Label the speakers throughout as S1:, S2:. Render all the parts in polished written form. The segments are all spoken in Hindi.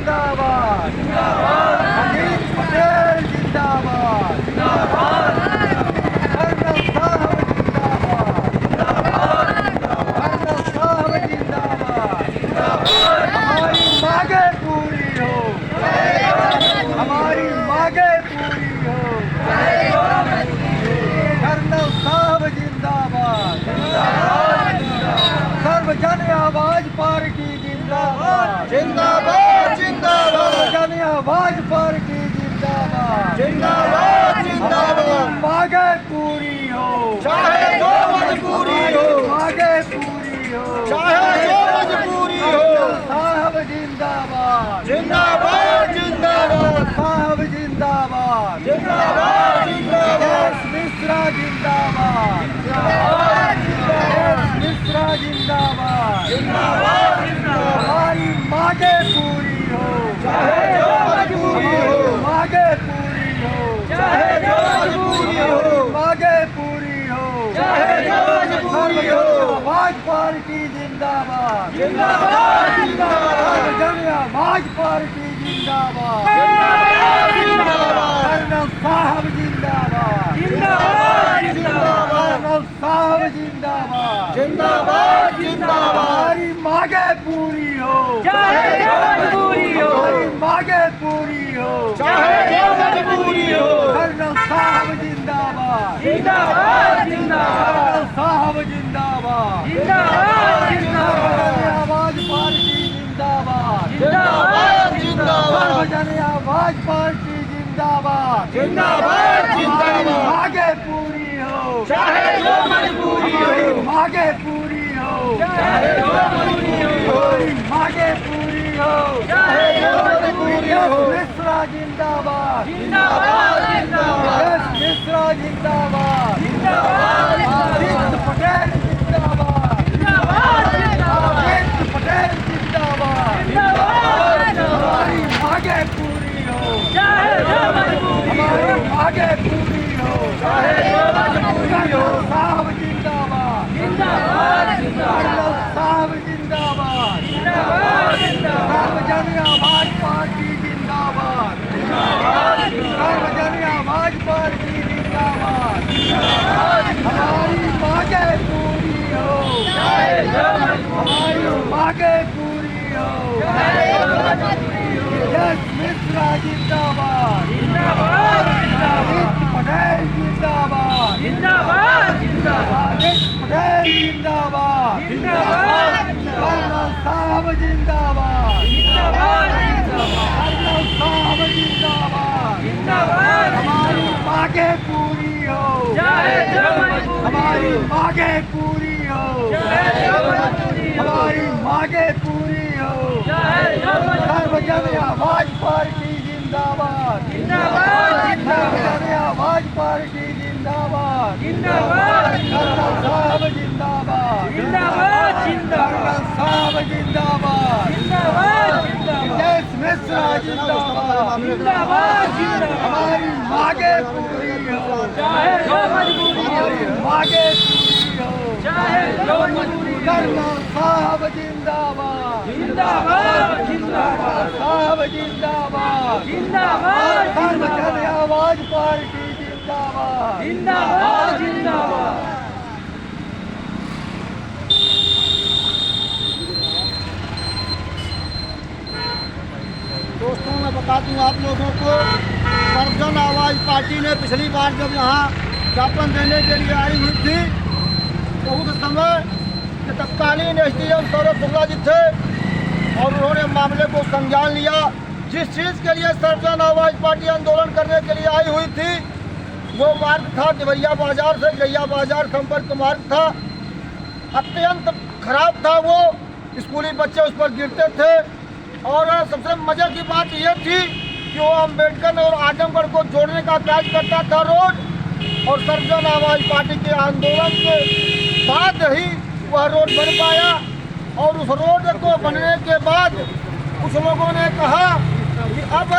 S1: जिंदाबाद अजीत पटेल जिंदाबाद कर्नल साहब जिंदाबाद हमारी मांगे पूरी हो, हमारी मांगे पूरी हो। कर्नल साहब जिंदाबाद सर्वजन आवाज पार्टी जिंदाबाद
S2: जिंदाबाद जिंदाबाद
S1: सर्वजन आवाज पार्टी जिंदाबाद
S2: जिंदाबाद जिंदाबाद
S1: मांगे पूरी हो,
S2: चाहे जो मजबूरी हो,
S1: मांगे पूरी हो,
S2: चाहे जो मजबूरी हो।
S1: साहब जिंदाबाद
S2: जिंदाबाद जिंदाबाद
S1: साहब जिंदाबाद
S2: जिंदाबाद जिंदाबाद
S1: मिश्रा जिंदाबाद मिश्रा जिंदाबाद हमारी मांगे पूरी हो,
S2: चाहे जो मजबूरी हो,
S1: मांगे पूरी हो,
S2: चाहे जो मजबूरी हो,
S1: मांगे पूरी हो,
S2: चाहे जो मजबूरी हो।
S1: आवाज पार्टी जिंदाबाद
S2: जिंदाबाद जिंदाबाद
S1: जन आवाज पार्टी जिंदाबाद
S2: जिंदाबाद
S1: कर्नल साहब जिंदाबाद
S2: जिंदाबाद जिंदाबाद
S1: कर्नल साहब जिंदाबाद
S2: जिंदाबाद जिंदाबाद
S1: हमारी मांगे पूरी हो,
S2: चाहे जो मजबूरी हो,
S1: हमारी मांगे पूरी हो,
S2: चाहे जो मजबूरी हो।
S1: कर्नल साहब जिंदाबाद
S2: जिंदाबाद जिंदाबाद
S1: कर्नल साहब जिंदाबाद
S2: जिंदाबाद जिंदाबाद
S1: आवाज पार्टी जिंदाबाद
S2: जिंदाबाद जिंदाबाद
S1: सर्वजन आवाज पार्टी जिंदाबाद
S2: जिंदाबाद जिंदाबाद
S1: मांगे पूरी हो,
S2: चाहे जो मजबूरी हो,
S1: मांगे पूरी हो,
S2: चाहे जो मजबूरी हो,
S1: मांगे पूरी हो,
S2: चाहे जो मजबूरी हो।
S1: मिश्रा जिंदाबाद
S2: जिंदाबाद जिंदाबाद
S1: मिश्रा जिंदाबाद
S2: जिंदाबाद
S1: अजीत पटेल जिंदाबाद
S2: जिंदाबाद
S1: अजीत पटेल जिंदाबाद हमारी मांगे पूरी हो,
S2: चाहे जो मजबूरी हो,
S1: हमारी मांगे पूरी हो,
S2: चाहे जो मजबूरी हो।
S1: साहब जिंदाबाद
S2: जिंदाबाद जिंदाबाद
S1: साहब जिंदाबाद
S2: जिंदाबाद
S1: सर्वजन आवाज पार्टी जिंदाबाद सर्वजन आवाज पार्टी जिंदाबाद हमारी मांगे पूरी हो,
S2: चाहे जो
S1: हमारी मांगे पूरी हो। यस मिश्रा जिंदाबाद
S2: जिंदाबाद
S1: अजीत पटेल जिंदाबाद
S2: जिंदाबाद जिंदाबाद
S1: अजीत पटेल जिंदाबाद
S2: जिंदाबाद
S1: कर्नल साहब जिंदाबाद
S2: जिंदाबाद
S1: कर्नल साहब जिंदाबाद
S2: जिंदाबाद
S1: हमारी मांगे पूरी हो,
S2: चाहे जो मजबूरी
S1: हमारी मांगे पूरी हो,
S2: चाहे जो मजबूरी हो,
S1: हमारी मांगे पूरी हो।
S2: चाहे जो
S1: सर्वजन आवाज पार्टी जिंदाबाद
S2: जिंदाबाद
S1: सर्वजन आवाज पार्टी जिंदाबाद
S2: जिंदाबाद
S1: कर्नल साहब जिंदाबाद
S2: जिंदाबाद जिंदाबाद
S1: कर्नल साहब जिंदाबाद
S2: जिंदाबाद जिंदाबाद
S1: यस मिश्रा जिंदाबाद
S2: जिंदाबाद जिंदाबाद
S1: हमारी मांगे पूरी हो,
S2: चाहे जो मजबूरी हो,
S1: हमारी मांगे पूरी हो।
S2: चाहे जो मजबूरी हो।
S1: कर्नल साहब जिंदाबाद
S2: जिंदाबाद जिंदाबाद
S1: साहब जिंदाबाद
S2: जिंदाबाद
S1: सर्वजन आवाज पार्टी जिंदाबाद
S2: जिंदाबाद जिंदाबाद
S3: दोस्तों मैं बता दूं आप लोगों को, सर्वजन आवाज पार्टी ने पिछली बार जब यहाँ ज्ञापन देने के लिए आई हुई थी तो उस समय के तत्कालीन एसडीएम सौरभ शुक्ला जी थे और उन्होंने मामले को संज्ञान लिया। जिस चीज़ के लिए सर्वजन आवाज पार्टी आंदोलन करने के लिए आई हुई थी वो मार्ग था देवरिया बाजार से गैया बाजार संपर्क मार्ग था। अत्यंत खराब था वो, स्कूली बच्चे उस पर गिरते थे और सबसे मजे की बात यह थी कि वो अम्बेडकर और आजमगढ़ को जोड़ने का कार्य करता था रोड। और सर्वजन आवाज पार्टी के आंदोलन के बाद ही वह रोड बन पाया और उस रोड को बनने के बाद कुछ लोगों ने कहा कि अब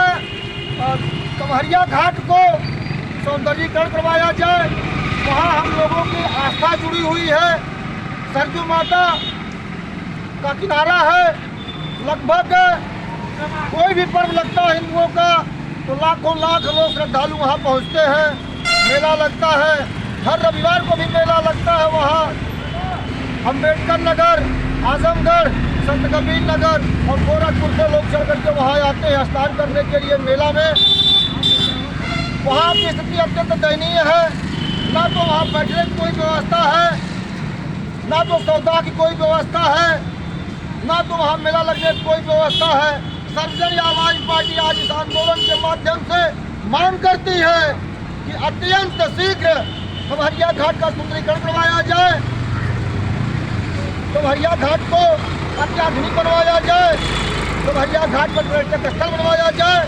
S3: कमहरिया घाट को सौंदर्यीकरण करवाया जाए। वहाँ हम लोगों की आस्था जुड़ी हुई है, सरजू माता का किनारा है, लगभग कोई भी पर्व लगता है हिंदुओं का तो लाखों लाख लोग श्रद्धालु वहाँ पहुँचते हैं। मेला लगता है, हर रविवार को भी मेला लगता है वहाँ। अम्बेडकर नगर, आजमगढ़, संत कबीर नगर और गोरखपुर से लोग चढ़ करके वहाँ आते हैं स्नान करने के लिए मेला में। वहाँ की स्थिति अत्यंत दयनीय है। ना तो वहाँ बैठने की कोई व्यवस्था है, ना तो सौदा की कोई व्यवस्था है, ना तो वहाँ मेला लगने की कोई व्यवस्था है। सर्वजन आवाज पार्टी आज इस आंदोलन के माध्यम से मांग करती है कि अत्यंत शीघ्र कमहरिया घाट का सुंदरीकरण करवाया जाए, कमहरिया घाट को अत्याधुनिक बनवाया जाए, कमहरिया घाट पर पर्यटक स्थल बनवाया जाए,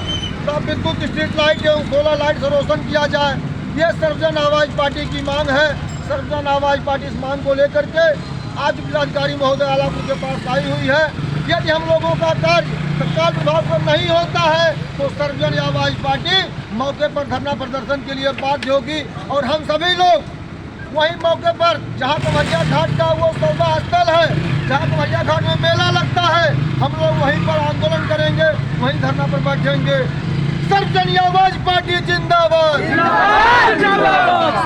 S3: तो विद्युत स्ट्रीट लाइट एवं सोलर लाइट से रोशन किया जाए। ये सर्वजन आवाज पार्टी की मांग है। सर्वजन आवाज पार्टी इस मांग को लेकर के आज जिलाधिकारी महोदय आलापुर के पास आई हुई है। यदि हम लोगों का कार्य तत्काल प्रभाव पर नहीं होता है तो सर्वजन आवाज पार्टी मौके पर धरना प्रदर्शन के लिए बाध्य होगी और हम सभी लोग वही मौके पर जहाँ कमरिया घाट का वो सौदा स्थल है, जहाँ कमरिया घाट में मेला लगता है, हम लोग वहीं पर आंदोलन करेंगे, वहीं धरना पर बैठेंगे। सर्वजन आवाज पार्टी जिंदाबाद,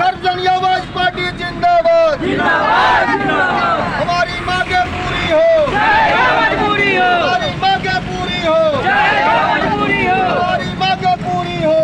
S3: सर्वजन आवाज पार्टी जिंदाबाद। हमारी मांगे पूरी हो, हमारी मांगे पूरी हो, हमारी मांगे पूरी हो।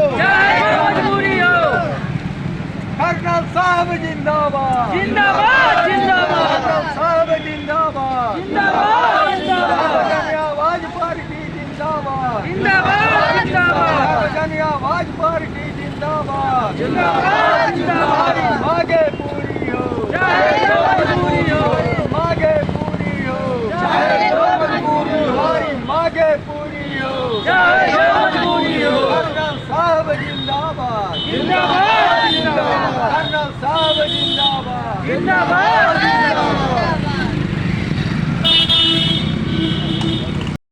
S1: कर्नल साहब जिंदाबाद,
S2: जिंदाबाद जिंदाबाद
S1: कर्नल साहब जिंदाबाद,
S2: जिंदाबाद
S1: सर्वजन आवाज पार्टी जिंदाबाद,
S2: जिंदाबाद जिंदाबाद
S1: सर्वजन आवाज पार्टी जिंदाबाद,
S2: जिंदाबाद जिंदाबाद
S1: हमारी मांगे पूरी हो,
S2: चाहे जो मजबूरी हो,
S1: मांगे पूरी हो,
S2: चाहे जो मजबूरी हो,
S1: हमारी मांगे पूरी हो,
S2: चाहे जो मजबूरी हो।
S1: कर्नल साहब जिंदाबाद,
S2: जिंदाबाद जिंदाबाद
S1: कर्नल साहब जिंदाबाद,
S2: जिंदाबाद
S1: जिंदाबाद।